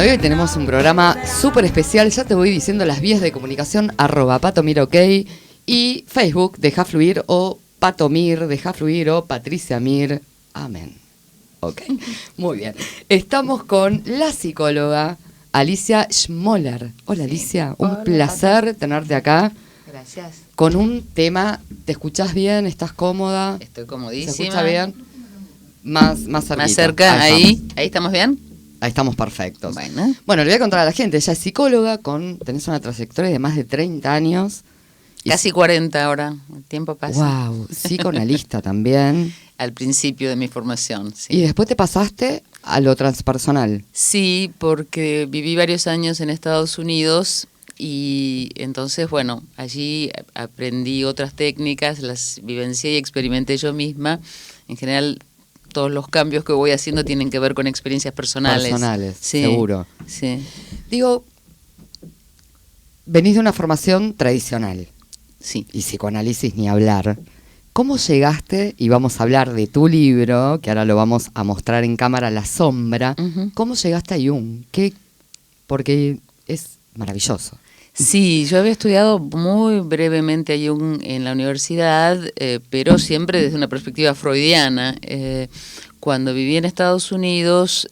Hoy tenemos un programa súper especial, ya te voy diciendo las vías de comunicación, @patomirok y Facebook, Deja Fluir o Patomir, Deja Fluir o Patricia Mir, amén. Ok, muy bien. Estamos con la psicóloga Alicia Schmoller. Hola Alicia, un Hola, placer Pato. tenerte acá. Gracias. Con un tema, ¿te escuchás bien? ¿Estás cómoda? Estoy comodísima. ¿Se escucha bien? Más cerquita. Más cerca, ahí estamos bien. Ahí estamos perfectos. Bueno, Le voy a contar a la gente, ella es psicóloga, tenés una trayectoria de más de 30 años. Casi 40 ahora, el tiempo pasa. Wow, psicoanalista también. Al principio de mi formación, sí. Y después te pasaste a lo transpersonal. Sí, porque viví varios años en Estados Unidos y entonces, bueno, allí aprendí otras técnicas, las vivencié y experimenté yo misma. En general, todos los cambios que voy haciendo tienen que ver con experiencias personales. Personales, sí, seguro. Sí. Digo, venís de una formación tradicional. Sí. Y psicoanálisis ni hablar. ¿Cómo llegaste, y vamos a hablar de tu libro, que ahora lo vamos a mostrar en cámara, La Sombra, ¿cómo llegaste a Jung? Porque es maravilloso. Sí, yo había estudiado muy brevemente a Jung en la universidad, pero siempre desde una perspectiva freudiana. Cuando viví en Estados Unidos,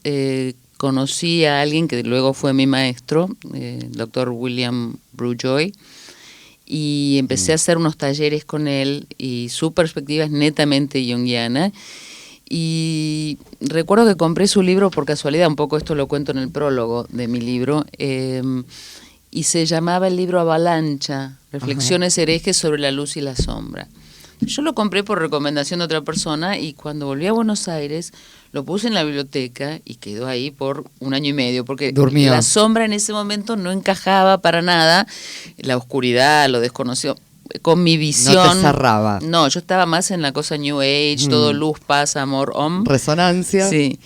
conocí a alguien que luego fue mi maestro, el doctor William Brujoy, y empecé a hacer unos talleres con él, y su perspectiva es netamente junguiana. Y recuerdo que compré su libro por casualidad, un poco esto lo cuento en el prólogo de mi libro, y se llamaba el libro Avalancha, Reflexiones herejes sobre la luz y la sombra. Yo lo compré por recomendación de otra persona y cuando volví a Buenos Aires lo puse en la biblioteca y quedó ahí por 1 año y medio, porque Durmió. La sombra en ese momento no encajaba para nada, la oscuridad, lo desconocido, con mi visión. No te cerraba. No, yo estaba más en la cosa New Age, todo luz, paz, amor, Resonancia. Sí.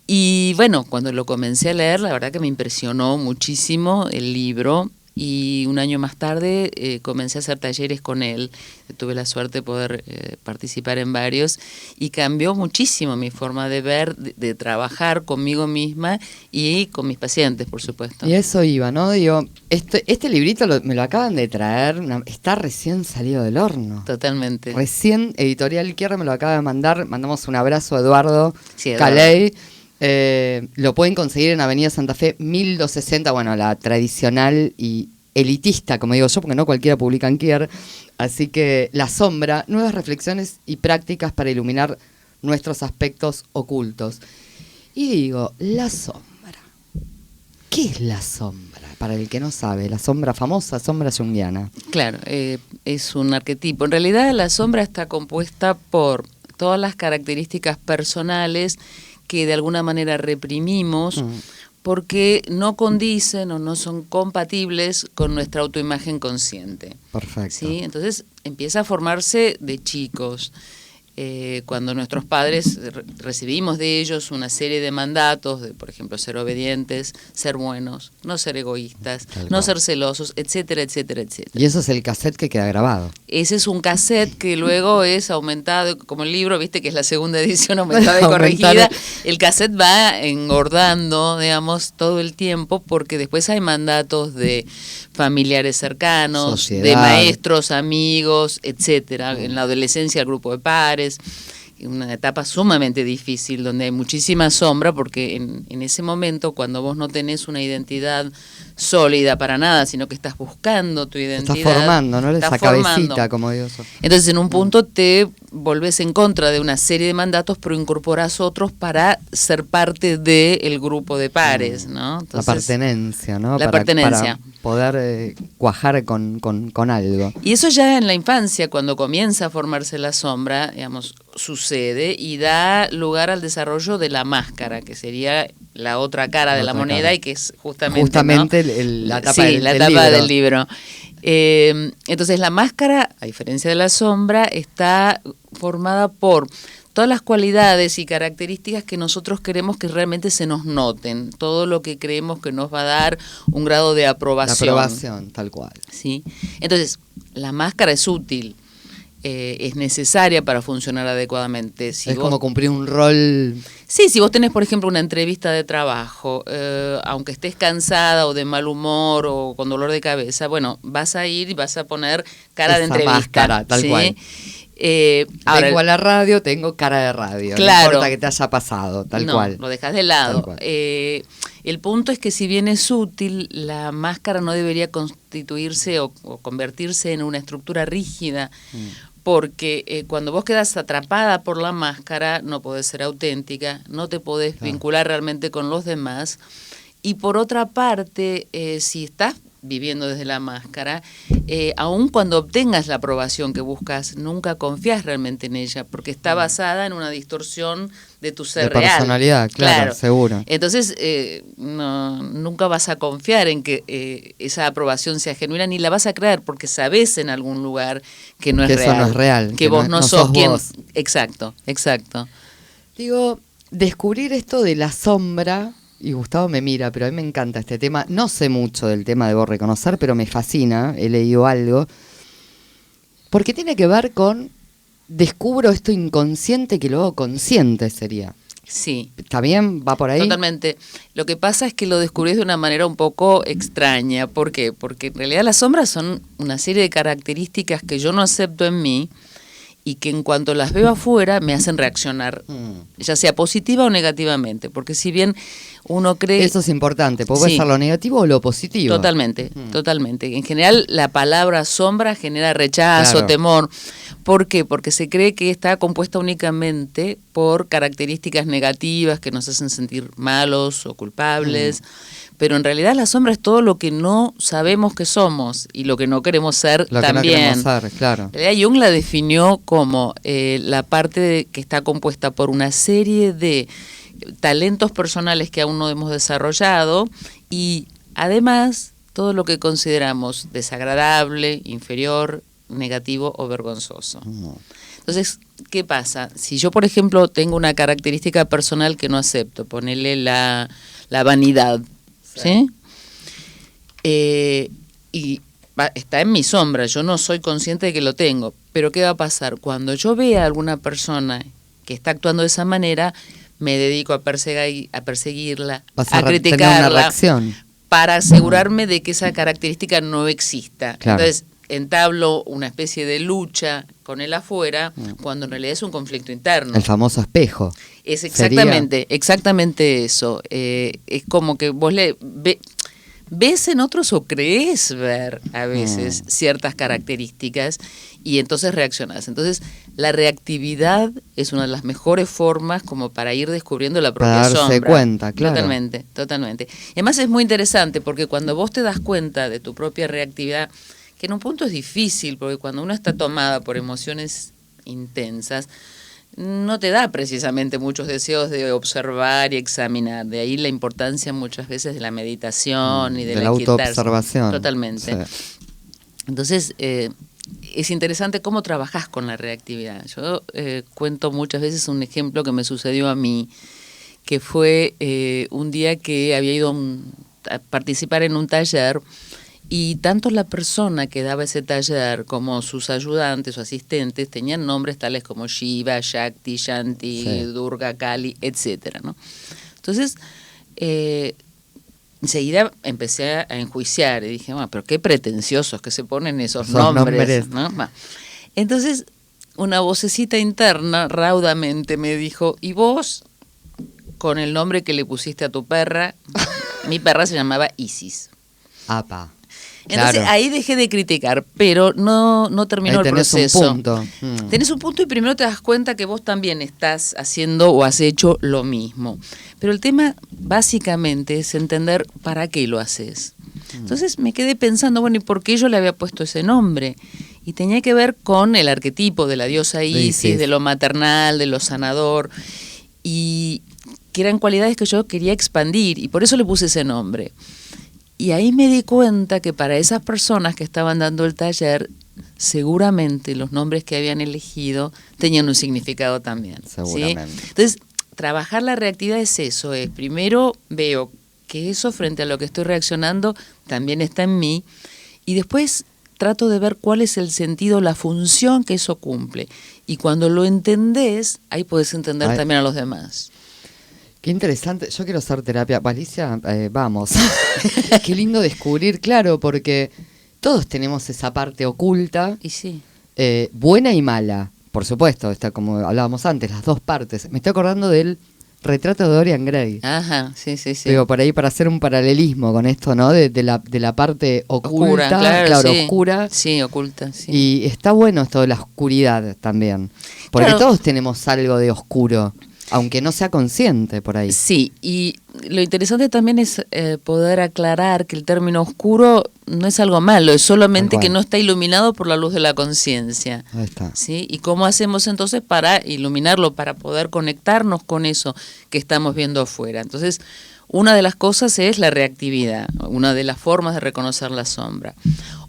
Y bueno, cuando lo comencé a leer, la verdad que me impresionó muchísimo el libro y 1 año más tarde comencé a hacer talleres con él. Tuve la suerte de poder participar en varios y cambió muchísimo mi forma de ver, de trabajar conmigo misma y con mis pacientes, por supuesto. Y eso iba, ¿no? Digo, este librito me lo acaban de traer, está recién salido del horno. Totalmente. Recién Editorial Quierra me lo acaba de mandar. Mandamos un abrazo a Eduardo, Sí, Caley. Lo pueden conseguir en Avenida Santa Fe 1260, bueno, la tradicional y elitista, como digo yo, porque no cualquiera publica en Kier. Así que La Sombra, nuevas reflexiones y prácticas para iluminar nuestros aspectos ocultos. Y digo, La Sombra. ¿Qué es la sombra? Para el que no sabe, la sombra famosa, sombra junguiana. Claro, es un arquetipo. En realidad la sombra está compuesta por todas las características personales que de alguna manera reprimimos porque no condicen o no son compatibles con nuestra autoimagen consciente. Perfecto. ¿Sí? Entonces empieza a formarse de chicos. Cuando nuestros padres recibimos de ellos una serie de mandatos, de, por ejemplo, ser obedientes, ser buenos, no ser egoístas, no ser celosos, etcétera, etcétera, etcétera. Y eso es el cassette que queda grabado. Ese es un cassette que luego es aumentado, como el libro, viste que es la segunda edición aumentada y corregida. El cassette va engordando, digamos, todo el tiempo, porque después hay mandatos de familiares cercanos, sociedad, de maestros, amigos, etcétera. En la adolescencia el grupo de pares, una etapa sumamente difícil donde hay muchísima sombra, porque en ese momento, cuando vos no tenés una identidad sólida para nada, sino que estás buscando tu identidad. Estás formando, ¿no? Esa cabecita, como digo yo. Entonces, en un punto te volvés en contra de una serie de mandatos, pero incorporás otros para ser parte del grupo de pares, ¿no? Entonces, la pertenencia, ¿no? La pertenencia. Para poder cuajar con algo. Y eso ya en la infancia, cuando comienza a formarse la sombra, digamos, sucede y da lugar al desarrollo de la máscara, que sería la otra cara de la moneda y que es justamente ¿no? La tapa del libro. Entonces la máscara, a diferencia de la sombra, está formada por todas las cualidades y características que nosotros queremos que realmente se nos noten, todo lo que creemos que nos va a dar un grado de aprobación. La aprobación, tal cual. ¿Sí? Entonces, la máscara es útil. es necesaria para funcionar adecuadamente. Si es vos, como cumplir un rol. sí, si vos tenés, por ejemplo, una entrevista de trabajo, aunque estés cansada o de mal humor o con dolor de cabeza, bueno, vas a ir y vas a poner cara de Esa entrevista. máscara, tal ¿sí? cual. Ahora, Vengo a la radio, tengo cara de radio. Claro. No importa que te haya pasado, tal no, cual. lo dejas de lado. Tal cual. El punto es que si bien es útil, la máscara no debería constituirse o convertirse en una estructura rígida, porque cuando vos quedas atrapada por la máscara, no podés ser auténtica, no te podés vincular realmente con los demás. Y por otra parte, si estás viviendo desde la máscara, aun cuando obtengas la aprobación que buscas, nunca confías realmente en ella, porque está basada en una distorsión de tu ser de real. personalidad, claro, seguro. Entonces, nunca vas a confiar en que esa aprobación sea genuina, ni la vas a creer, porque sabes en algún lugar que no es que real. eso no es real. Que vos no sos quien... vos. Exacto. Digo, descubrir esto de la sombra, y Gustavo me mira, pero a mí me encanta este tema. No sé mucho del tema, debo reconocer, pero me fascina, he leído algo. Porque tiene que ver con, descubro esto inconsciente que luego consciente sería. Sí. ¿Está bien? ¿Va por ahí? Totalmente. Lo que pasa es que lo descubrís de una manera un poco extraña. ¿Por qué? Porque en realidad las sombras son una serie de características que yo no acepto en mí y que en cuanto las veo afuera me hacen reaccionar, ya sea positiva o negativamente. Porque si bien uno cree... Eso es importante, puede Sí. ser lo negativo o lo positivo. Totalmente. En general la palabra sombra genera rechazo, Claro. temor. ¿Por qué? Porque se cree que está compuesta únicamente por características negativas que nos hacen sentir malos o culpables. Pero en realidad la sombra es todo lo que no sabemos que somos y lo que no queremos ser Lo también. que no queremos ser, claro. En realidad Jung la definió como la parte que está compuesta por una serie de talentos personales que aún no hemos desarrollado y además todo lo que consideramos desagradable, inferior, negativo o vergonzoso. Entonces, ¿qué pasa? Si yo, por ejemplo, tengo una característica personal que no acepto, ponele la vanidad, ¿sí? Y está en mi sombra, yo no soy consciente de que lo tengo, pero ¿qué va a pasar? Cuando yo vea a alguna persona que está actuando de esa manera, me dedico a perseguirla, Vas a tener una criticarla, reacción. para asegurarme de que esa característica no exista. Claro. Entonces, entablo una especie de lucha con el afuera, cuando en realidad es un conflicto interno. El famoso espejo. Es exactamente eso. Es como que vos ves en otros o crees ver a veces ciertas características y entonces reaccionás. Entonces, la reactividad es una de las mejores formas como para ir descubriendo la propia Para darse sombra. cuenta, claro. Totalmente. Y además es muy interesante porque cuando vos te das cuenta de tu propia reactividad, que en un punto es difícil, porque cuando uno está tomada por emociones intensas, no te da precisamente muchos deseos de observar y examinar. De ahí la importancia muchas veces de la meditación y de la autoobservación. Totalmente. Sí. Entonces, es interesante cómo trabajás con la reactividad. Yo cuento muchas veces un ejemplo que me sucedió a mí, que fue un día que había ido a participar en un taller. Y tanto la persona que daba ese taller como sus ayudantes o asistentes tenían nombres tales como Shiva, Shakti, Shanti, Durga, Kali, etcétera, ¿no? Entonces, enseguida empecé a enjuiciar y dije, bueno, pero qué pretenciosos que se ponen esos nombres, ¿no? Entonces, una vocecita interna raudamente me dijo, ¿y vos, con el nombre que le pusiste a tu perra? Mi perra se llamaba Isis. Apa. Entonces Claro. ahí dejé de criticar, pero no terminó Ahí el proceso. Un punto. Tenés un punto y primero te das cuenta que vos también estás haciendo o has hecho lo mismo. Pero el tema básicamente es entender para qué lo haces. Entonces me quedé pensando, bueno, ¿y por qué yo le había puesto ese nombre? Y tenía que ver con el arquetipo de la diosa Isis, de lo maternal, de lo sanador, y que eran cualidades que yo quería expandir, y por eso le puse ese nombre. Y ahí me di cuenta que para esas personas que estaban dando el taller, seguramente los nombres que habían elegido tenían un significado también. Seguramente. ¿Sí? Entonces, trabajar la reactividad es eso, es primero veo que eso frente a lo que estoy reaccionando también está en mí, y después trato de ver cuál es el sentido, la función que eso cumple. Y cuando lo entendés, ahí podés entender también a los demás. Qué interesante. Yo quiero hacer terapia. Alicia, vamos. Qué lindo descubrir, claro, porque todos tenemos esa parte oculta. Y sí. Buena y mala, por supuesto. Está como hablábamos antes, las dos partes. Me estoy acordando del retrato de Dorian Gray. Ajá, sí. Digo, por ahí para hacer un paralelismo con esto, ¿no? De la parte oculta, claro, sí. oscura. Sí, oculta, sí. Y está bueno esto de la oscuridad también. Porque claro, todos tenemos algo de oscuro, aunque no sea consciente por ahí. Sí, y lo interesante también es poder aclarar que el término oscuro no es algo malo, es solamente que no está iluminado por la luz de la conciencia. Ahí está. ¿Sí? ¿Y cómo hacemos entonces para iluminarlo, para poder conectarnos con eso que estamos viendo afuera? Entonces, una de las cosas es la reactividad, una de las formas de reconocer la sombra.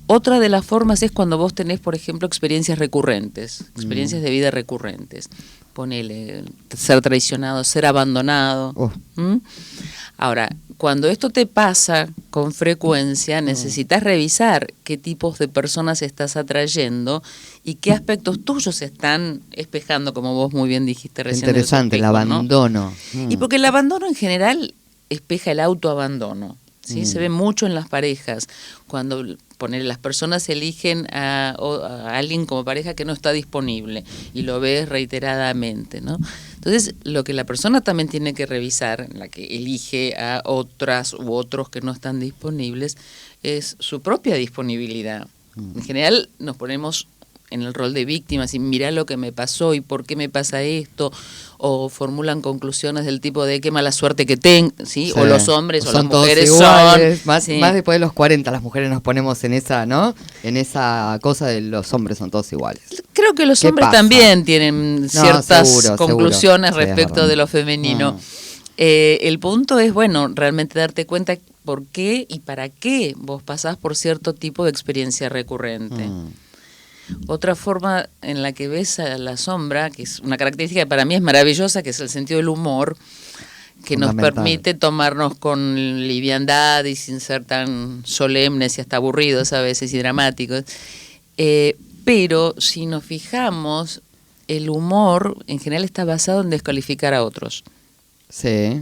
Otra de las formas es cuando vos tenés, por ejemplo, experiencias recurrentes, experiencias de vida recurrentes. Ponele, ser traicionado, ser abandonado. Ahora, cuando esto te pasa con frecuencia, necesitas revisar qué tipos de personas estás atrayendo y qué aspectos tuyos se están espejando, como vos muy bien dijiste recién. Interesante, el abandono. Y porque el abandono en general espeja el autoabandono. ¿Sí? Se ve mucho en las parejas, cuando las personas eligen a alguien como pareja que no está disponible y lo ves reiteradamente, ¿no? Entonces, lo que la persona también tiene que revisar, la que elige a otras u otros que no están disponibles, es su propia disponibilidad. En general nos ponemos en el rol de víctimas y mirá lo que me pasó y por qué me pasa esto, o formulan conclusiones del tipo de qué mala suerte que tengo, ¿sí? O los hombres o las mujeres iguales, son... Más después de los 40 las mujeres nos ponemos en esa, ¿no? En esa cosa de los hombres son todos iguales. Creo que los hombres también tienen ciertas conclusiones seguro. Respecto de lo femenino. El punto es, bueno, realmente darte cuenta por qué y para qué vos pasás por cierto tipo de experiencia recurrente. Otra forma en la que ves a la sombra, que es una característica que para mí es maravillosa, que es el sentido del humor, que nos permite tomarnos con liviandad y sin ser tan solemnes y hasta aburridos a veces y dramáticos. Pero si nos fijamos, el humor en general está basado en descalificar a otros. Sí,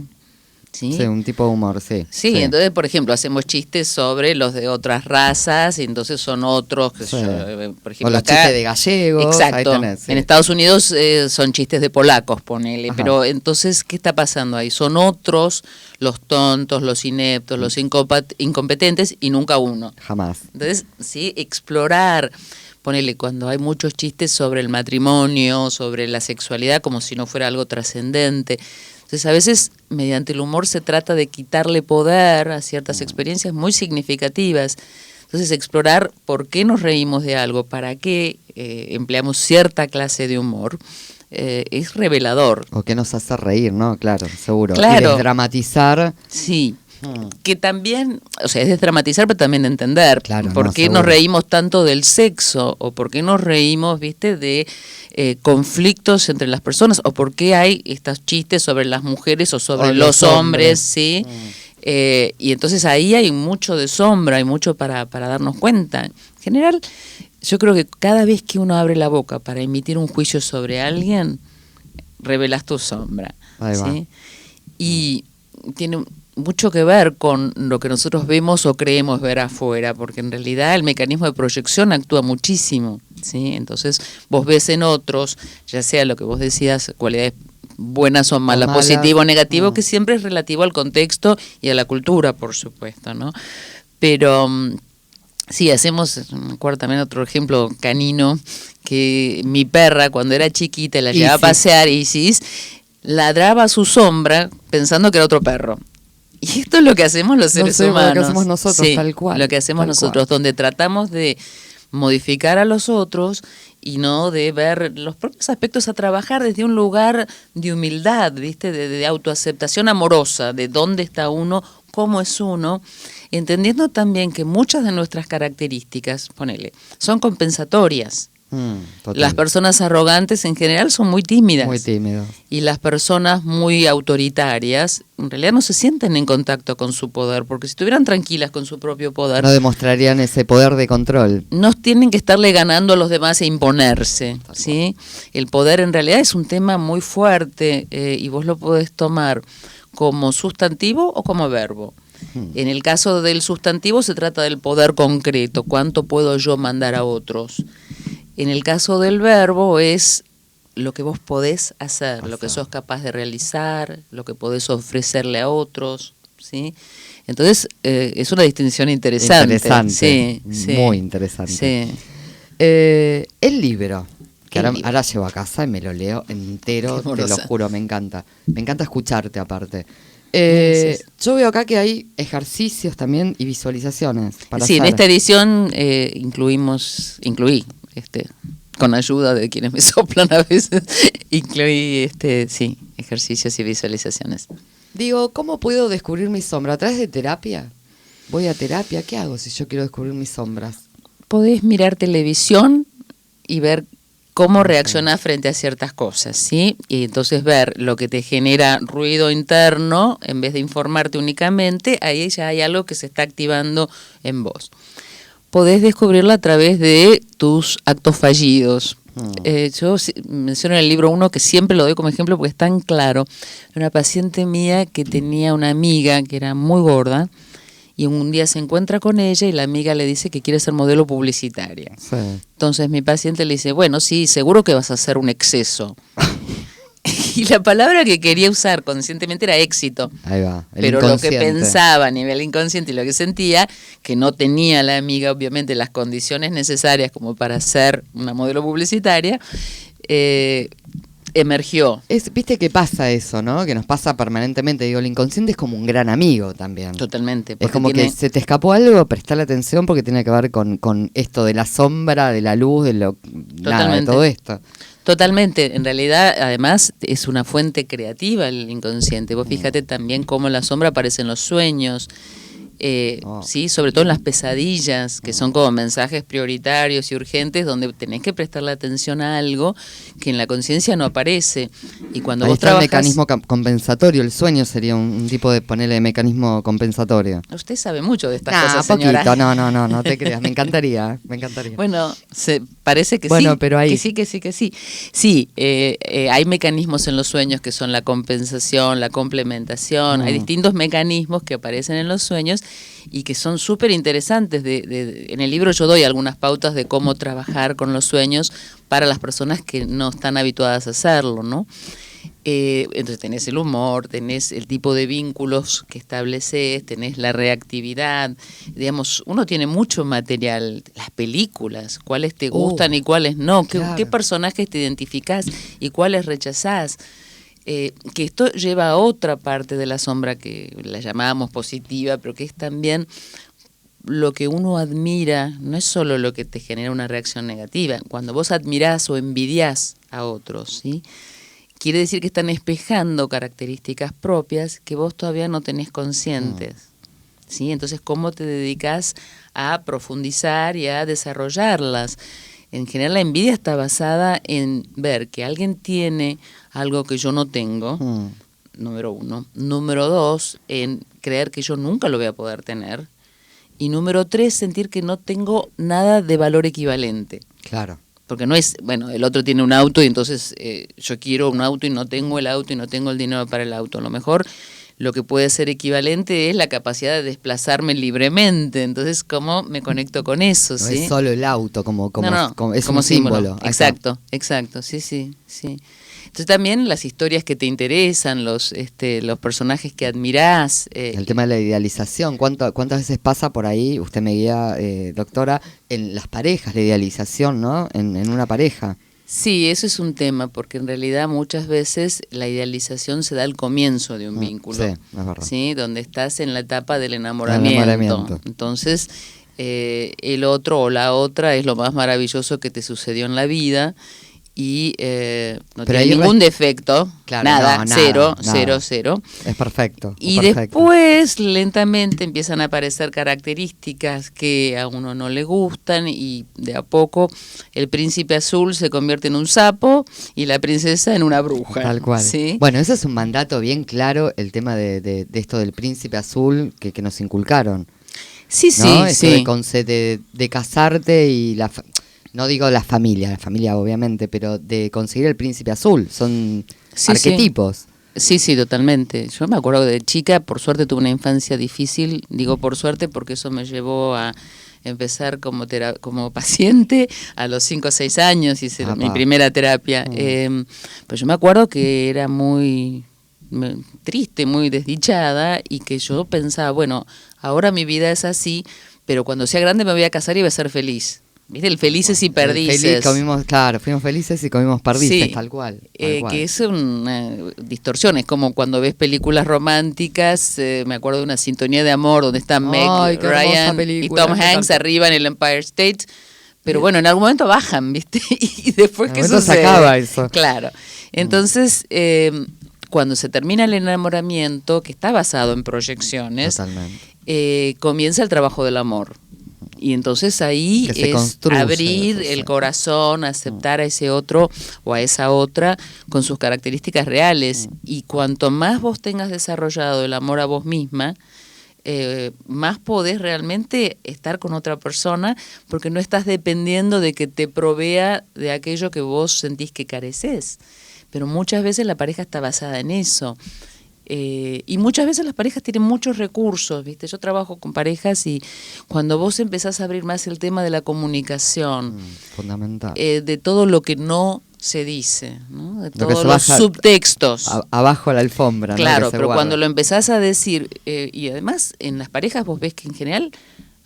un tipo de humor, sí. Sí, entonces, por ejemplo, hacemos chistes sobre los de otras razas, y entonces son otros, por ejemplo, o los acá, chistes de gallegos. Exacto. En Estados Unidos son chistes de polacos, ponele. Ajá. Pero entonces, ¿qué está pasando ahí? Son otros los tontos, los ineptos, los incompetentes, y nunca uno. Jamás. Entonces, sí, explorar... Ponele, cuando hay muchos chistes sobre el matrimonio, sobre la sexualidad, como si no fuera algo trascendente. Entonces, a veces, mediante el humor se trata de quitarle poder a ciertas experiencias muy significativas. Entonces, explorar por qué nos reímos de algo, para qué empleamos cierta clase de humor, es revelador. O qué nos hace reír, ¿no? Claro, seguro. Claro. Y desdramatizar. Sí. Que también, o sea, es desdramatizar, pero también de entender por qué nos reímos tanto del sexo, o por qué nos reímos, viste, de conflictos entre las personas, o por qué hay estos chistes sobre las mujeres o sobre los hombres, ¿sí? Y entonces ahí hay mucho de sombra, hay mucho para darnos cuenta. En general, yo creo que cada vez que uno abre la boca para emitir un juicio sobre alguien, revelas tu sombra, ¿sí? Y tiene mucho que ver con lo que nosotros vemos o creemos ver afuera, porque en realidad el mecanismo de proyección actúa muchísimo, ¿sí? Entonces vos ves en otros, ya sea lo que vos decías, cualidades buenas o malas, positivo o negativo, que siempre es relativo al contexto y a la cultura, por supuesto, ¿no? Pero sí, me acuerdo también otro ejemplo canino, que mi perra cuando era chiquita la llevaba a pasear, Isis, ladraba a su sombra pensando que era otro perro. Y esto es lo que hacemos los seres humanos. Lo que hacemos nosotros, tal cual. Lo que hacemos nosotros, donde tratamos de modificar a los otros y no de ver los propios aspectos, a trabajar desde un lugar de humildad, ¿viste? De autoaceptación amorosa, de dónde está uno, cómo es uno, entendiendo también que muchas de nuestras características, ponele, son compensatorias. Total. Las personas arrogantes en general son muy tímidas. Muy tímidos. Y las personas muy autoritarias en realidad no se sienten en contacto con su poder, porque si estuvieran tranquilas con su propio poder, No demostrarían ese poder de control. no tienen que estarle ganando a los demás e imponerse, ¿sí? El poder en realidad es un tema muy fuerte y vos lo podés tomar como sustantivo o como verbo. En el caso del sustantivo se trata del poder concreto, cuánto puedo yo mandar a otros. En el caso del verbo es lo que vos podés hacer, lo que sos capaz de realizar, lo que podés ofrecerle a otros, ¿sí? Entonces, es una distinción interesante. Interesante, Sí, muy interesante. Sí. El libro, que El ahora, libro. ahora llevo a casa y me lo leo entero, Qué te lo amorosa. juro, me encanta. Me encanta escucharte aparte. Gracias. Yo veo acá que hay ejercicios también y visualizaciones para Sí, en hacer. esta edición incluí, con ayuda de quienes me soplan a veces, incluí, sí, ejercicios y visualizaciones. Digo, ¿cómo puedo descubrir mi sombra? ¿A través de terapia? ¿Voy a terapia? ¿Qué hago si yo quiero descubrir mis sombras? Podés mirar televisión y ver cómo reaccionás frente a ciertas cosas, ¿sí? Y entonces ver lo que te genera ruido interno, en vez de informarte únicamente, ahí ya hay algo que se está activando en vos. Podés descubrirlo a través de tus actos fallidos. Yo menciono en el libro uno que siempre lo doy como ejemplo porque es tan claro. Una paciente mía que tenía una amiga que era muy gorda y un día se encuentra con ella y la amiga le dice que quiere ser modelo publicitaria. Sí. Entonces mi paciente le dice, bueno, sí, seguro que vas a hacer un exceso. Y la palabra que quería usar conscientemente era éxito. Ahí va. El Pero lo que inconsciente. pensaba a nivel inconsciente y lo que sentía, que no tenía la amiga obviamente las condiciones necesarias como para ser una modelo publicitaria, emergió. Viste que pasa eso, ¿no? Que nos pasa permanentemente. Digo, el inconsciente es como un gran amigo también. Totalmente. Es como que se te escapó algo, prestale atención porque tiene que ver con esto de la sombra, de la luz, de lo nada, de todo esto. Totalmente, en realidad además es una fuente creativa el inconsciente. Vos fíjate también cómo la sombra aparece en los sueños, ¿sí? Sobre todo en las pesadillas, que son como mensajes prioritarios y urgentes donde tenés que prestarle atención a algo que en la conciencia no aparece. Y cuando Ahí vos está el trabajás, mecanismo compensatorio, el sueño sería un tipo de ponerle mecanismo compensatorio. Usted sabe mucho de estas Nah, cosas, poquito, señora. no te creas, me encantaría. Bueno, parece que bueno, sí, pero ahí... que sí. Sí, hay mecanismos en los sueños que son la compensación, la complementación, hay distintos mecanismos que aparecen en los sueños y que son súper interesantes. En el libro yo doy algunas pautas de cómo trabajar con los sueños para las personas que no están habituadas a hacerlo, ¿no? Entonces tenés el humor, tenés el tipo de vínculos que estableces, tenés la reactividad, digamos, uno tiene mucho material, las películas, cuáles te gustan y cuáles no, claro. qué personajes te identificás y cuáles rechazás. Que esto lleva a otra parte de la sombra que la llamábamos positiva, pero que es también lo que uno admira, no es solo lo que te genera una reacción negativa. Cuando vos admirás o envidiás a otros, ¿sí? Quiere decir que están espejando características propias que vos todavía no tenés conscientes. ¿Sí? Entonces, ¿cómo te dedicas a profundizar y a desarrollarlas? En general, la envidia está basada en ver que alguien tiene algo que yo no tengo, número uno. Número dos, en creer que yo nunca lo voy a poder tener. Y número tres, sentir que no tengo nada de valor equivalente. Claro. Porque no es, bueno, el otro tiene un auto y entonces yo quiero un auto y no tengo el auto y no tengo el dinero para el auto. A lo mejor lo que puede ser equivalente es la capacidad de desplazarme libremente. Entonces, ¿cómo me conecto con eso? No ¿sí? es solo el auto, como es como un símbolo. Exacto, sí. Entonces también las historias que te interesan, los personajes que admirás. El tema de la idealización, ¿cuántas veces pasa por ahí, usted me guía, doctora, en las parejas, la idealización, ¿no? En una pareja. Sí, eso es un tema, porque en realidad muchas veces la idealización se da al comienzo de un vínculo. Sí, es verdad. ¿Sí? Donde estás en la etapa del enamoramiento. Entonces, el otro o la otra es lo más maravilloso que te sucedió en la vida y no Pero tiene ahí ningún defecto, Claro, nada, no, cero, nada. cero, cero. Es perfecto. Y perfecto. después lentamente empiezan a aparecer características que a uno no le gustan y de a poco el príncipe azul se convierte en un sapo y la princesa en una bruja. Tal cual. ¿Sí? Bueno, ese es un mandato bien claro, el tema de esto del príncipe azul que nos inculcaron. Sí, sí, ¿No? Esto sí. de casarte y no digo la familia obviamente, pero de conseguir el príncipe azul, son Sí, arquetipos. Sí, sí, totalmente. Yo me acuerdo de chica, por suerte tuve una infancia difícil, digo por suerte porque eso me llevó a empezar como paciente a los 5 o 6 años, hice mi primera terapia. Pues yo me acuerdo que era muy triste, muy desdichada y que yo pensaba, bueno, ahora mi vida es así, pero cuando sea grande me voy a casar y voy a ser feliz. ¿Viste? El felices y perdices. Fuimos felices y comimos perdices, Sí, tal cual. que es una distorsión, es como cuando ves películas románticas, me acuerdo de Una sintonía de amor, donde están Meg Ryan y Tom Hanks arriba en el Empire State, pero bueno, en algún momento bajan, ¿viste? Y después que sucede. Se acaba eso. Claro, entonces cuando se termina el enamoramiento, que está basado en proyecciones, comienza el trabajo del amor. Y entonces ahí es abrir el corazón, aceptar a ese otro o a esa otra con sus características reales. Y cuanto más vos tengas desarrollado el amor a vos misma, más podés realmente estar con otra persona porque no estás dependiendo de que te provea de aquello que vos sentís que careces. Pero muchas veces la pareja está basada en eso. Y muchas veces las parejas tienen muchos recursos, ¿viste? Yo trabajo con parejas y cuando vos empezás a abrir más el tema de la comunicación, fundamental, de todo lo que no se dice, ¿no? De todos los subtextos. Abajo la alfombra. Claro, ¿no? Pero cuando lo empezás a decir, y además en las parejas vos ves que en general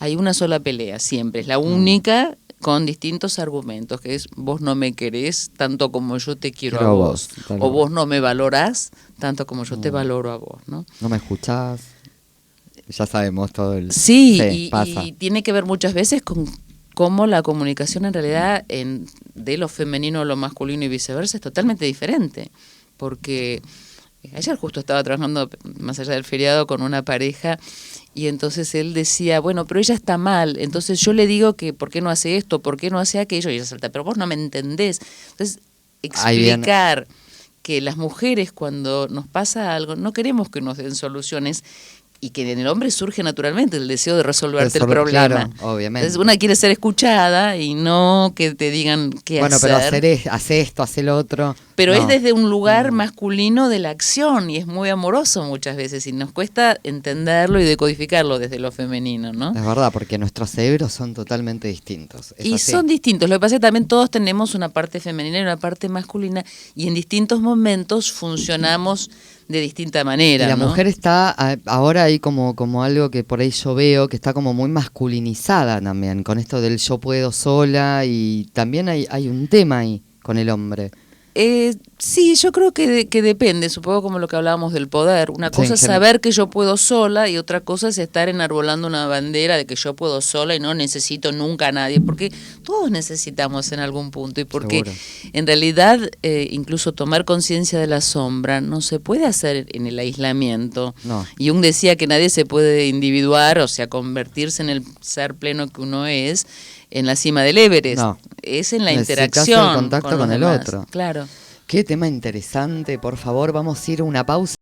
hay una sola pelea, siempre, es la única, con distintos argumentos, que es vos no me querés tanto como yo te quiero a vos, o vos no me valorás tanto como yo te valoro a vos, ¿no? No me escuchás, ya sabemos todo el... Sí, y tiene que ver muchas veces con cómo la comunicación en realidad de lo femenino a lo masculino y viceversa es totalmente diferente, porque ayer justo estaba trabajando más allá del feriado con una pareja y entonces él decía, bueno, pero ella está mal, entonces yo le digo que ¿por qué no hace esto? ¿Por qué no hace aquello? Y ella salta, pero vos no me entendés. Entonces, explicar que las mujeres cuando nos pasa algo no queremos que nos den soluciones y que en el hombre surge naturalmente el deseo de resolverte el problema. Claro, obviamente. Entonces una quiere ser escuchada y no que te digan qué hacer. Bueno, pero hace esto, hace lo otro. Pero es desde un lugar masculino de la acción y es muy amoroso muchas veces y nos cuesta entenderlo y decodificarlo desde lo femenino, ¿no? Es verdad, porque nuestros cerebros son totalmente distintos. Son distintos. Lo que pasa es que también todos tenemos una parte femenina y una parte masculina y en distintos momentos funcionamos de distinta manera. Y la mujer está ahora ahí como algo que por ahí yo veo que está como muy masculinizada también, con esto del yo puedo sola y también hay un tema ahí con el hombre. Sí, yo creo que depende, supongo como lo que hablábamos del poder. Una cosa es saber que yo puedo sola y otra cosa es estar enarbolando una bandera de que yo puedo sola y no necesito nunca a nadie, porque todos necesitamos en algún punto y porque en realidad incluso tomar conciencia de la sombra no se puede hacer en el aislamiento. No. Jung decía que nadie se puede individuar, o sea, convertirse en el ser pleno que uno es en la cima del Everest. No. Es en la interacción. El contacto con el otro. Claro. Qué tema interesante, por favor, vamos a ir a una pausa.